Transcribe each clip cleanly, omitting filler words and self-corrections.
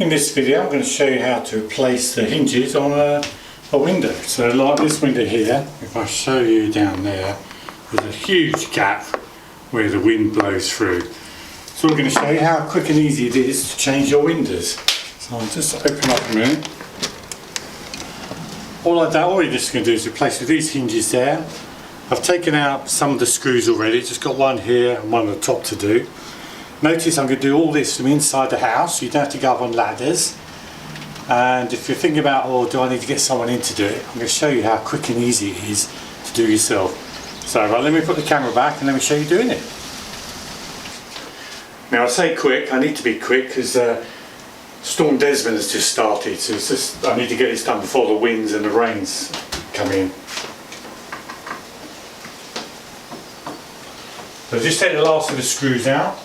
In this video I'm going to show you how to replace the hinges on a window. So like this window here, if I show you down there, there's a huge gap where the wind blows through. So I'm going to show you how quick and easy it is to change your windows. So I'll just open up a minute. All you're just going to do is replace with these hinges there. I've taken out some of the screws already, just got one here and one on the top to do. Notice I'm going to do all this from inside the house, you don't have to go up on ladders. And if you're thinking about, oh, do I need to get someone in to do it, I'm going to show you how quick and easy it is to do yourself. So right, let me put the camera back and let me show you doing it. Now I say quick, I need to be quick because Storm Desmond has just started, so it's just, I need to get this done before the winds and the rains come in. So just take the last of the screws out.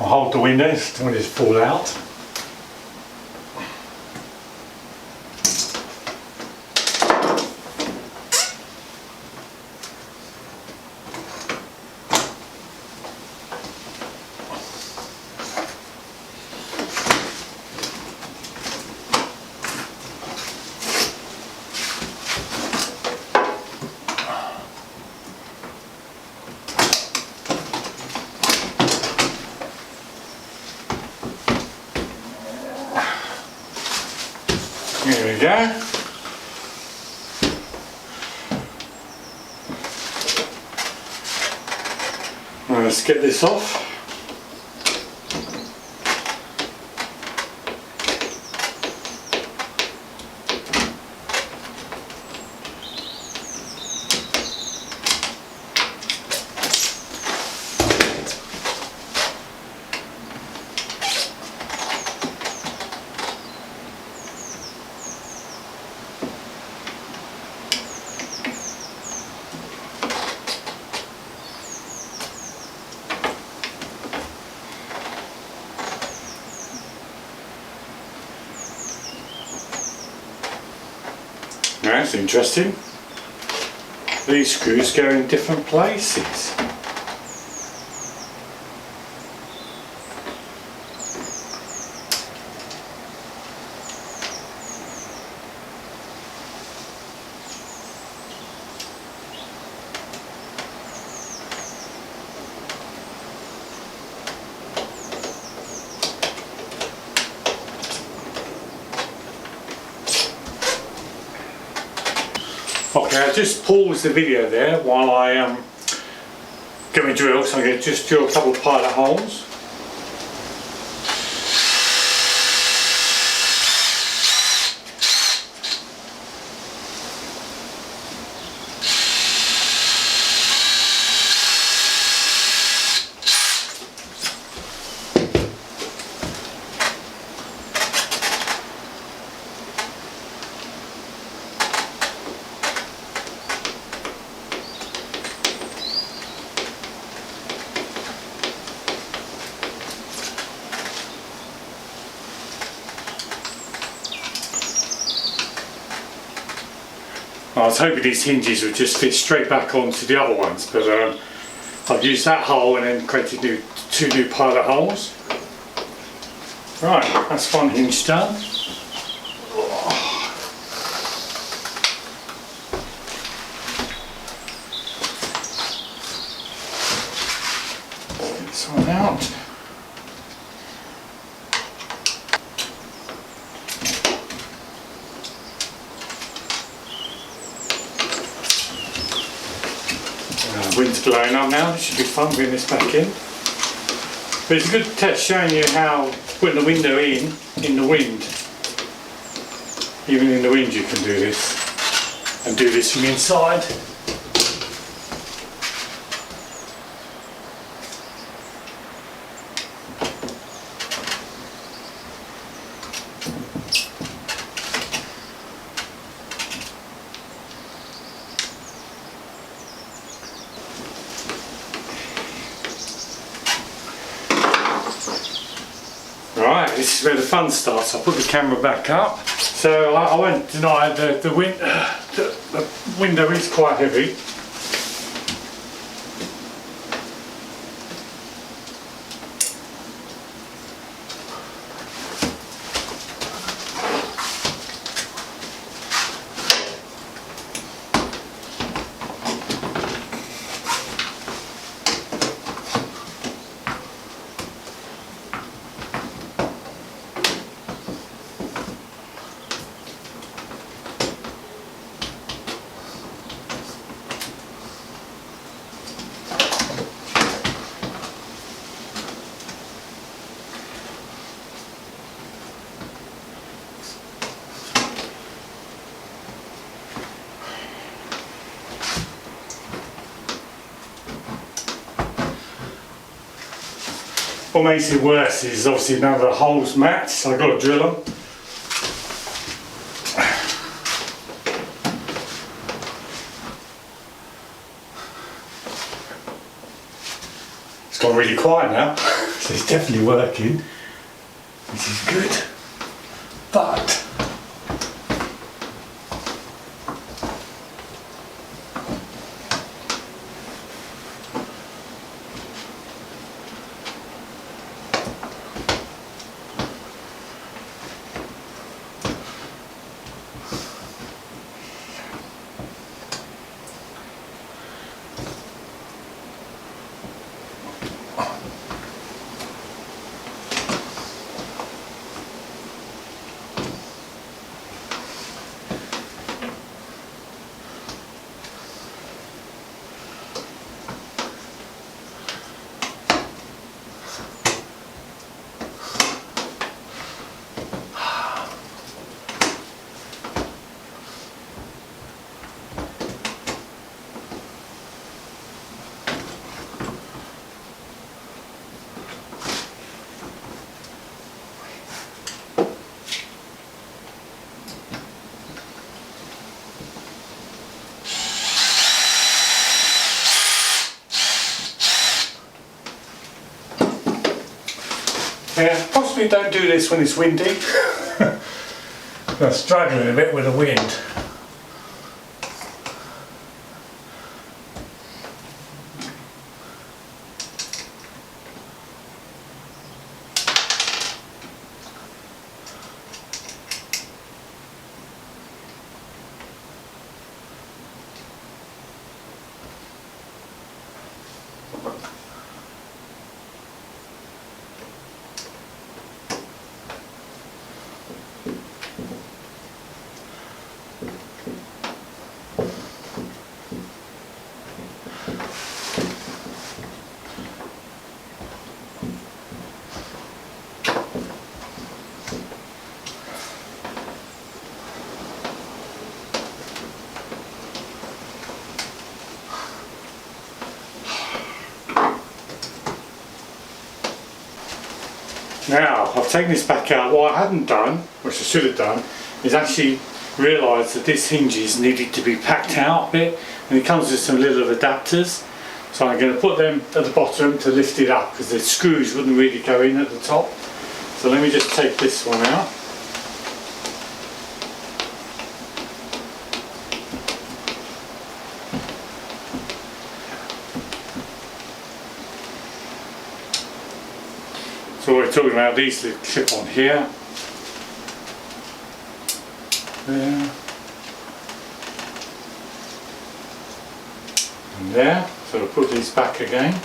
I'll hold the windows, don't just fall out. Here we go. Let's get this off. That's interesting. These screws go in different places. Okay, I'll just pause the video there while I get my drill, so I'm going to just drill a couple of pilot holes. I was hoping these hinges would just fit straight back onto the other ones, but I've used that hole and then created two new pilot holes. Right, that's one hinge done. Get this one out. Wind's blowing up now, it should be fun bringing this back in. But it's a good test showing you how putting the window in the wind, even in the wind you can do this, and do this from inside. Right, this is where the fun starts. I'll put the camera back up. So I won't deny the window is quite heavy. What makes it worse is obviously none of the holes match, so I've got to drill them. It's gone really quiet now, so it's definitely working, which is good. But yeah, possibly don't do this when it's windy. I'm struggling a bit with the wind. Now, I've taken this back out. What I hadn't done, which I should have done, is actually realised that this hinges needed to be packed out a bit, and it comes with some little adapters. So I'm going to put them at the bottom to lift it up, because the screws wouldn't really go in at the top. So let me just take this one out. So we're talking about these that clip on here, there, and there. So we'll put these back again.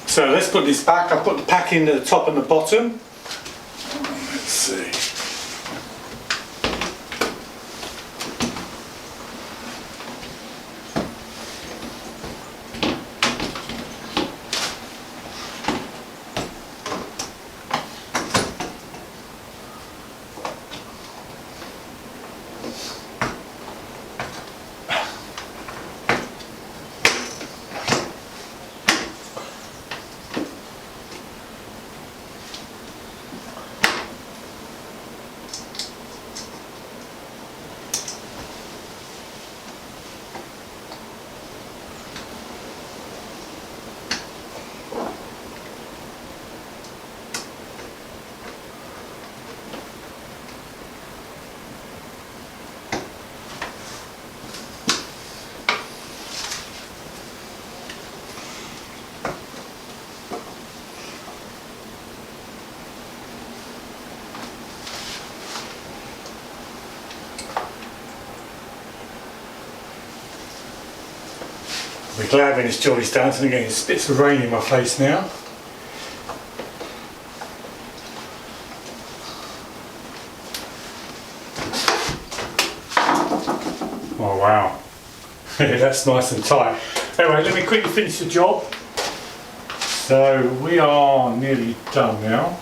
So let's put this back. I put the packing at the top and the bottom. Let's see. I'm glad when this job is done, so I'm getting bits of rain in my face now. Oh wow, that's nice and tight. Anyway, let me quickly finish the job. So we are nearly done now.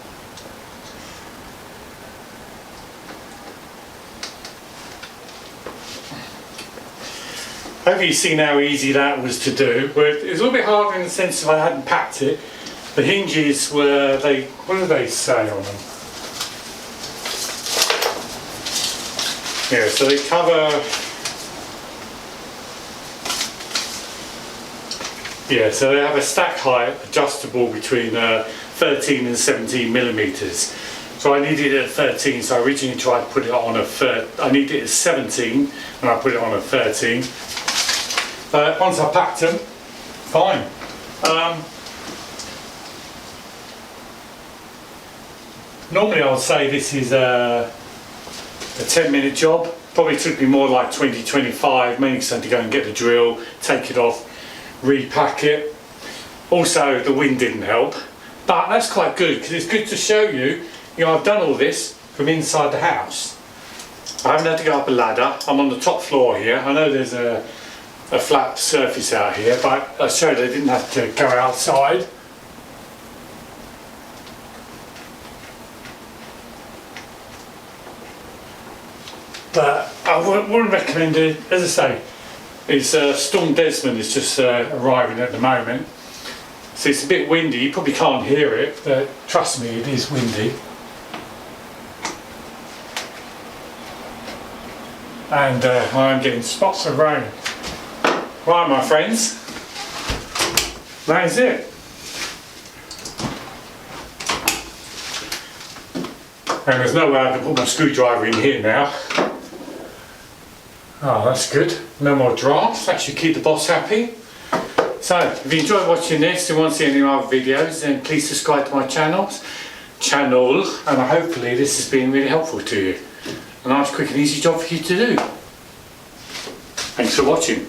Hopefully you've seen how easy that was to do. But it was a little bit harder in the sense of I hadn't packed it. The hinges were, what do they say on them? Yeah, so they cover, yeah, so they have a stack height adjustable between 13 and 17 millimeters. So I needed it at 13, so I originally tried to put it on I needed it at 17 and I put it on at 13. But once I packed them, fine. Normally I would say this is a 10-minute job. Probably took me more like 20-25, mainly because I had to go and get the drill, take it off, repack it. Also the wind didn't help, but that's quite good because it's good to show you, I've done all this from inside the house. I haven't had to go up a ladder. I'm on the top floor here. I know there's a flat surface out here, but I showed I didn't have to go outside. But I wouldn't recommend it. As I say, it's Storm Desmond is just arriving at the moment, so it's a bit windy. You probably can't hear it, but trust me, it is windy. And I'm getting spots of rain. Right, my friends, that is it. And there's no way I can put my screwdriver in here now. Oh, that's good. No more drafts. That should keep the boss happy. So, if you enjoyed watching this and want to see any other videos, then please subscribe to my channel, and hopefully this has been really helpful to you. A nice, quick and easy job for you to do. Thanks for watching.